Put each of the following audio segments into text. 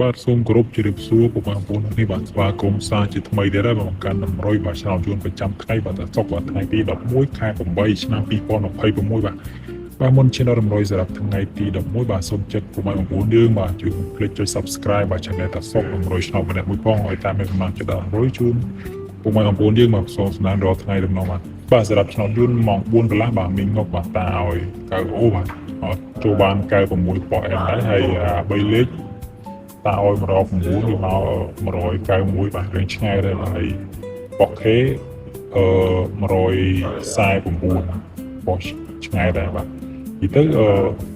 បាទសូមគោរពជម្រាបសួរពុកម៉ែបងប្អូននេះបាទស្វាគមន៍សារជាថ្មីទៀតហើយបាទកាន់100បាទឆ្នាំយួនប្រចាំថ្ងៃបាទសុកបាទថ្ងៃទី11ខែ8ឆ្នាំ2026បាទមុនឈានដល់100សម្រាប់ថ្ងៃទី11បាទសូមចិត្តពុកម៉ែបងប្អូនយើងបាទជួយកុំភ្លេចចុច Subscribe បាទ Channel តាសុក100ឆ្នាំម្នាក់មួយផងឲ្យតាមមានកម្លាំងចិត្តដល់100ជូនពុកម៉ែបងប្អូនយើងបាទសូមស្នើរាល់ថ្ងៃដំណងបាទសម្រាប់ឆ្នាំយួនម៉ោង4កន្លះបាទមីងងប់បាទតាឲ្យកៅអូបាទចូលបានកៅ6ប៉ុអែនដែរហើយ3លេខតាឲ្យ109វាមក191បាទរៀងឆ្ងាយដែរបាទហើយបោះខេ149បោះឆ្ងាយដែរបាទទីទៅ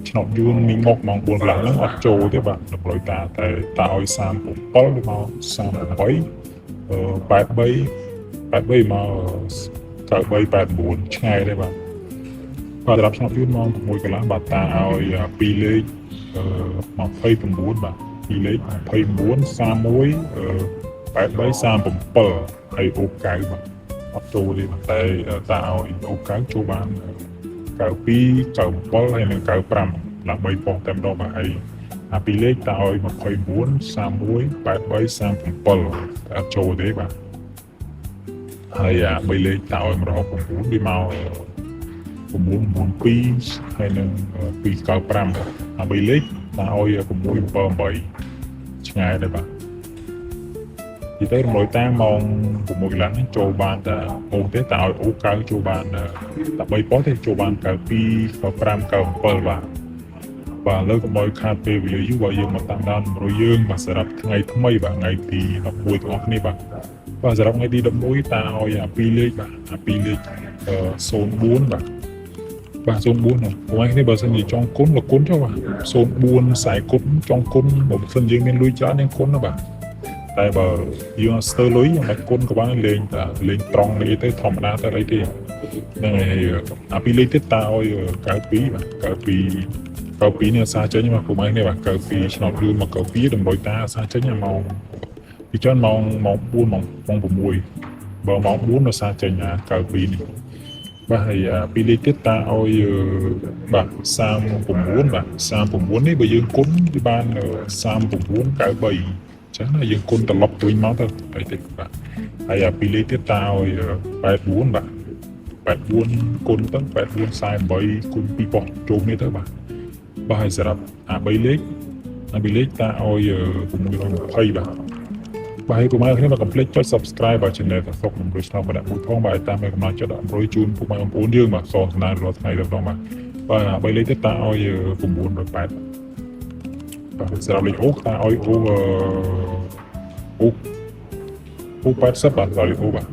ឆ្នោតយួនមីងមកម៉ោង4កន្លះហ្នឹងអត់ចូលទេបាទតម្រុយតាតែតាឲ្យ37វាមក38 83មក9389ឆ្ងាយដែរបាទសម្រាប់ឆ្នោតយួនម៉ោង6កន្លះបាទតាឲ្យ2លេខ29បាទ2លេខ29 31 83 37ហើយអូកៅបាទអត់ចូលទេតែតាឲ្យអូកៅចូលបាន92 97ហើយនិង95ដើម្បីបោះតែម្ដងបាទហើយ2លេខតាឲ្យ29 31 83 37តែអត់ចូលទេបាទហើយ3លេខតាឲ្យ169វាមក992ហើយនិង295 3លេខតាឲ្យ678ឆ្ងាយដែរបាទទីទៅរំលយតាមម៉ោង6កន្លះនេះចូលបានតែអូទេតែឲ្យអូកៅចូលបានតែ3ប៉ុស្តិ៍ទេចូលបាន92 95 97បាទលើកុំឲ្យខាតពេលវេលាយូរបើយើងមកតាមដាន100យើងបាទសម្រាប់ថ្ងៃថ្មីបាទថ្ងៃទី11ទាំងអស់គ្នាបាទសម្រាប់ថ្ងៃទី11តាឲ្យ2លេខបាទ2លេខ04បាទ04ហ្នឹងព្រោះនេះបើសិនជាចង់គុណលគុណចុះបាទ04ខ្សែគុណចង់គុណបើមិនសិនយើងមានលុយច្រើនយើងគុណណាបាទតែបើយើងស្ទើរលុយយើងមិនគុណក៏បានលេងត្រង់នេះទៅធម្មតាទៅអីទេហ្នឹងហើយ2លេខទៀតតាឲ្យ92បាទ92នេះអាសាចេញមកព្រោះនេះបាទ92ឆ្នោតយួនមក92តម្រុយតាអាសាចេញម៉ោងពីច្រើនម៉ោង4ម៉ោង6បើម៉ោង4អាសាចេញ92នេះបាទហើយ2លេខទៀតតាឲ្យបាទ39បាទ39នេះបើយើងគុណវាបាន39 93ចឹងណាយើងគុណត្រឡប់ទៅវិញមកទៅអីទេបាទហើយ2លេខទៀតតាឲ្យ84បាទ84គុណទៅ84 48គុណ2ប៉ុស្តិ៍ចូលគ្នាទៅបាទហើយសម្រាប់3លេខតាឲ្យ620បាទហើយពុកម៉ែគ្នាមកកុំភ្លេចចុច Subscribe បាទ Channel តាសុក100ឆ្នាំម្នាក់មួយផងបាទតាមកម្លាំងចិត្តដល់100ជូនពុកម៉ែបងប្អូនយើងបាទសងស្នារាល់ថ្ងៃដល់បាទ3លេខទៀតតាឲ្យ908បាទសម្រាប់លេខអូតាឲ្យអូ80បាទលេខអូបាទ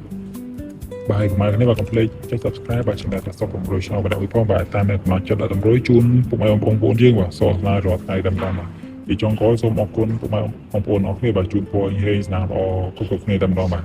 ហើយពុកម៉ែគ្នាមកកុំភ្លេចចុច Subscribe បាទ Channel តាសុក100ឆ្នាំម្នាក់មួយផងបាទតាមកម្លាំងចិត្តដល់100ជូនពុកម៉ែបងប្អូនយើងបាទសងស្នារាល់ថ្ងៃដល់បាទពីចុងក្រោយសូមអរគុណពុកម៉ែបងប្អូនអរគ្នាបាទជួបពរហេស្នាល្អគ្រប់គ្នាតែម្ដងបាទ